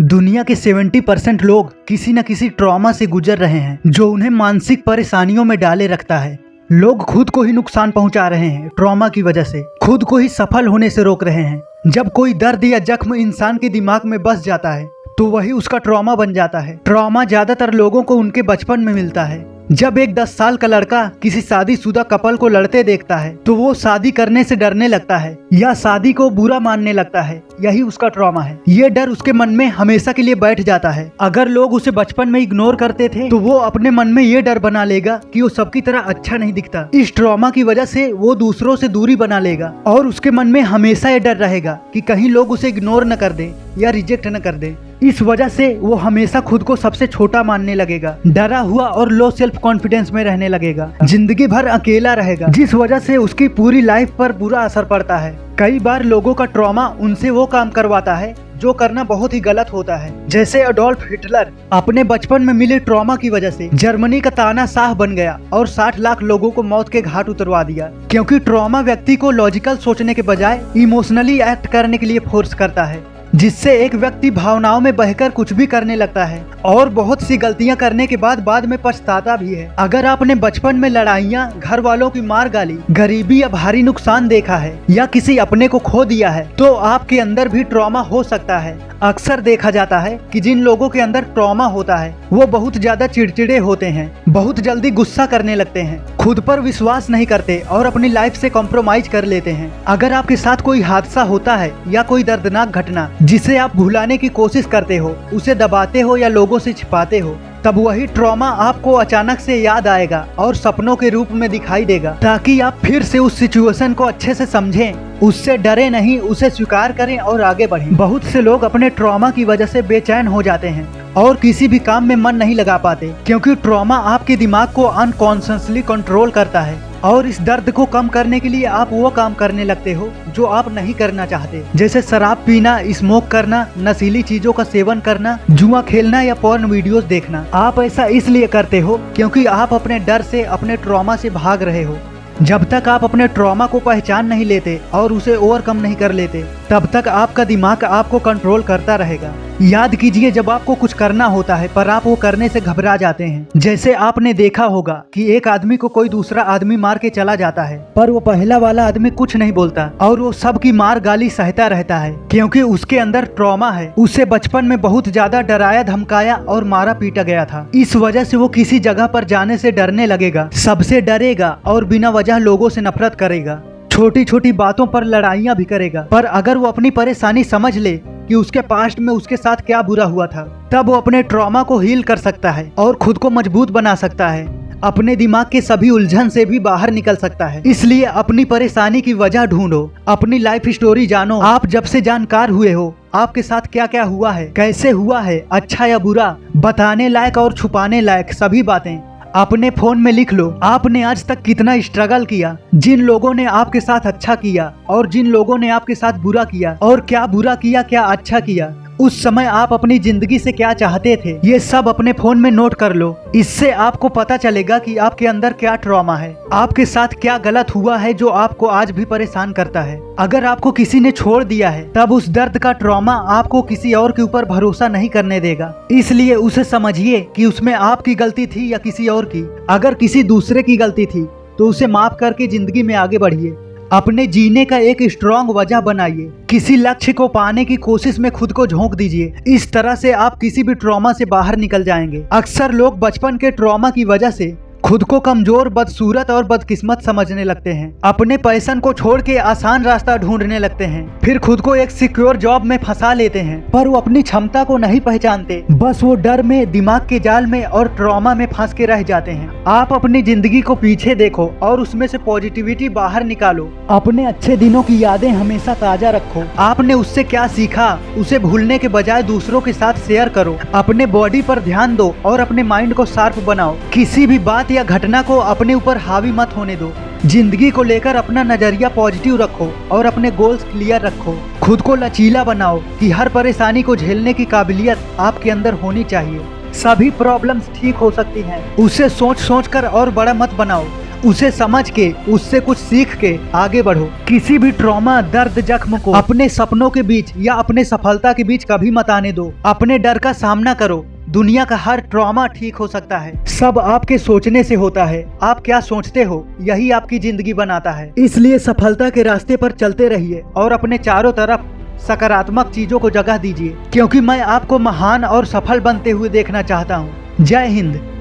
दुनिया के 70% लोग किसी न किसी ट्रॉमा से गुजर रहे हैं जो उन्हें मानसिक परेशानियों में डाले रखता है। लोग खुद को ही नुकसान पहुंचा रहे हैं, ट्रॉमा की वजह से खुद को ही सफल होने से रोक रहे हैं। जब कोई दर्द या जख्म इंसान के दिमाग में बस जाता है तो वही उसका ट्रॉमा बन जाता है। ट्रॉमा ज्यादातर लोगों को उनके बचपन में मिलता है। जब एक 10 साल का लड़का किसी शादीशुदा कपल को लड़ते देखता है तो वो शादी करने से डरने लगता है या शादी को बुरा मानने लगता है। यही उसका ट्रॉमा है। ये डर उसके मन में हमेशा के लिए बैठ जाता है। अगर लोग उसे बचपन में इग्नोर करते थे तो वो अपने मन में ये डर बना लेगा कि वो सबकी तरह अच्छा नहीं दिखता। इस ट्रॉमा की वजह से वो दूसरों से दूरी बना लेगा और उसके मन में हमेशा ये डर रहेगा कि कहीं लोग उसे इग्नोर न कर दे या रिजेक्ट न कर दे। इस वजह से वो हमेशा खुद को सबसे छोटा मानने लगेगा, डरा हुआ और लो सेल्फ कॉन्फिडेंस में रहने लगेगा, जिंदगी भर अकेला रहेगा, जिस वजह से उसकी पूरी लाइफ पर बुरा असर पड़ता है। कई बार लोगों का ट्रॉमा उनसे वो काम करवाता है जो करना बहुत ही गलत होता है। जैसे अडोल्फ हिटलर अपने बचपन में मिले ट्रॉमा की वजह से जर्मनी का तानाशाह बन गया और 60 लाख लोगों को मौत के घाट उतरवा दिया, क्योंकि ट्रॉमा व्यक्ति को लॉजिकल सोचने के बजाय इमोशनली एक्ट करने के लिए फोर्स करता है, जिससे एक व्यक्ति भावनाओं में बहकर कुछ भी करने लगता है और बहुत सी गलतियां करने के बाद में पछताता भी है। अगर आपने बचपन में लड़ाइयां, घर वालों की मार गाली, गरीबी या भारी नुकसान देखा है या किसी अपने को खो दिया है तो आपके अंदर भी ट्रॉमा हो सकता है। अक्सर देखा जाता है कि जिन लोगों के अंदर ट्रॉमा होता है वो बहुत ज्यादा चिड़चिड़े होते हैं, बहुत जल्दी गुस्सा करने लगते हैं, खुद पर विश्वास नहीं करते और अपनी लाइफ से कॉम्प्रोमाइज कर लेते हैं। अगर आपके साथ कोई हादसा होता है या कोई दर्दनाक घटना जिसे आप भुलाने की कोशिश करते हो, उसे दबाते हो या लोगों से छिपाते हो, तब वही ट्रॉमा आपको अचानक से याद आएगा और सपनों के रूप में दिखाई देगा, ताकि आप फिर से उस सिचुएशन को अच्छे से समझें, उससे डरे नहीं, उसे स्वीकार करें और आगे बढ़ें। बहुत से लोग अपने ट्रॉमा की वजह से बेचैन हो जाते हैं और किसी भी काम में मन नहीं लगा पाते, क्योंकि ट्रॉमा आपके दिमाग को अनकॉन्शियसली कंट्रोल करता है और इस दर्द को कम करने के लिए आप वो काम करने लगते हो जो आप नहीं करना चाहते, जैसे शराब पीना, स्मोक करना, नशीली चीजों का सेवन करना, जुआ खेलना या पोर्न वीडियोस देखना। आप ऐसा इसलिए करते हो क्योंकि आप अपने डर से, अपने ट्रॉमा से भाग रहे हो। जब तक आप अपने ट्रॉमा को पहचान नहीं लेते और उसे ओवरकम नहीं कर लेते, तब तक आपका दिमाग आपको कंट्रोल करता रहेगा। याद कीजिए, जब आपको कुछ करना होता है पर आप वो करने से घबरा जाते हैं। जैसे आपने देखा होगा कि एक आदमी को कोई दूसरा आदमी मार के चला जाता है पर वो पहला वाला आदमी कुछ नहीं बोलता और वो सबकी मार गाली सहता रहता है, क्योंकि उसके अंदर ट्रॉमा है। उसे बचपन में बहुत ज्यादा डराया, धमकाया और मारा पीटा गया था। इस वजह से वो किसी जगह पर जाने से डरने लगेगा, सबसे डरेगा और बिना वजह लोगों से नफरत करेगा, छोटी छोटी बातों पर लड़ाइयाँ भी करेगा। पर अगर वो अपनी परेशानी समझ ले कि उसके पास्ट में उसके साथ क्या बुरा हुआ था, तब वो अपने ट्रॉमा को हील कर सकता है और खुद को मजबूत बना सकता है, अपने दिमाग के सभी उलझन से भी बाहर निकल सकता है। इसलिए अपनी परेशानी की वजह ढूंढो, अपनी लाइफ स्टोरी जानो। आप जब से जानकार हुए हो आपके साथ क्या क्या हुआ है, कैसे हुआ है, अच्छा या बुरा, बताने लायक और छुपाने लायक सभी बातें अपने फोन में लिख लो। आपने आज तक कितना स्ट्रगल किया, जिन लोगों ने आपके साथ अच्छा किया और जिन लोगों ने आपके साथ बुरा किया, और क्या बुरा किया क्या अच्छा किया, उस समय आप अपनी जिंदगी से क्या चाहते थे, ये सब अपने फोन में नोट कर लो। इससे आपको पता चलेगा कि आपके अंदर क्या ट्रॉमा है, आपके साथ क्या गलत हुआ है जो आपको आज भी परेशान करता है। अगर आपको किसी ने छोड़ दिया है तब उस दर्द का ट्रॉमा आपको किसी और के ऊपर भरोसा नहीं करने देगा, इसलिए उसे समझिए कि उसमें आपकी गलती थी या किसी और की। अगर किसी दूसरे की गलती थी तो उसे माफ करके जिंदगी में आगे बढ़िए। अपने जीने का एक स्ट्रॉन्ग वजह बनाइए, किसी लक्ष्य को पाने की कोशिश में खुद को झोंक दीजिए। इस तरह से आप किसी भी ट्रॉमा से बाहर निकल जाएंगे। अक्सर लोग बचपन के ट्रॉमा की वजह से खुद को कमजोर, बदसूरत और बदकिस्मत समझने लगते हैं, अपने पैशन को छोड़ के आसान रास्ता ढूंढने लगते हैं, फिर खुद को एक सिक्योर जॉब में फंसा लेते हैं, पर वो अपनी क्षमता को नहीं पहचानते, बस वो डर में, दिमाग के जाल में और ट्रॉमा में फंस के रह जाते हैं। आप अपनी जिंदगी को पीछे देखो और उसमें से पॉजिटिविटी बाहर निकालो। अपने अच्छे दिनों की यादें हमेशा ताजा रखो। आपने उससे क्या सीखा उसे भूलने के बजाय दूसरों के साथ शेयर करो। अपने बॉडी पर ध्यान दो और अपने माइंड को शार्प बनाओ। किसी भी बात या घटना को अपने ऊपर हावी मत होने दो। जिंदगी को लेकर अपना नजरिया पॉजिटिव रखो और अपने गोल्स क्लियर रखो। खुद को लचीला बनाओ कि हर परेशानी को झेलने की काबिलियत आपके अंदर होनी चाहिए। सभी प्रॉब्लम्स ठीक हो सकती हैं, उसे सोच सोच कर और बड़ा मत बनाओ। उसे समझ के, उससे कुछ सीख के आगे बढ़ो। किसी भी ट्रॉमा, दर्द, जख्म को अपने सपनों के बीच या अपने सफलता के बीच कभी मत आने दो। अपने डर का सामना करो। दुनिया का हर ट्रॉमा ठीक हो सकता है। सब आपके सोचने से होता है। आप क्या सोचते हो यही आपकी जिंदगी बनाता है। इसलिए सफलता के रास्ते पर चलते रहिए और अपने चारों तरफ सकारात्मक चीजों को जगह दीजिए, क्योंकि मैं आपको महान और सफल बनते हुए देखना चाहता हूँ। जय हिंद।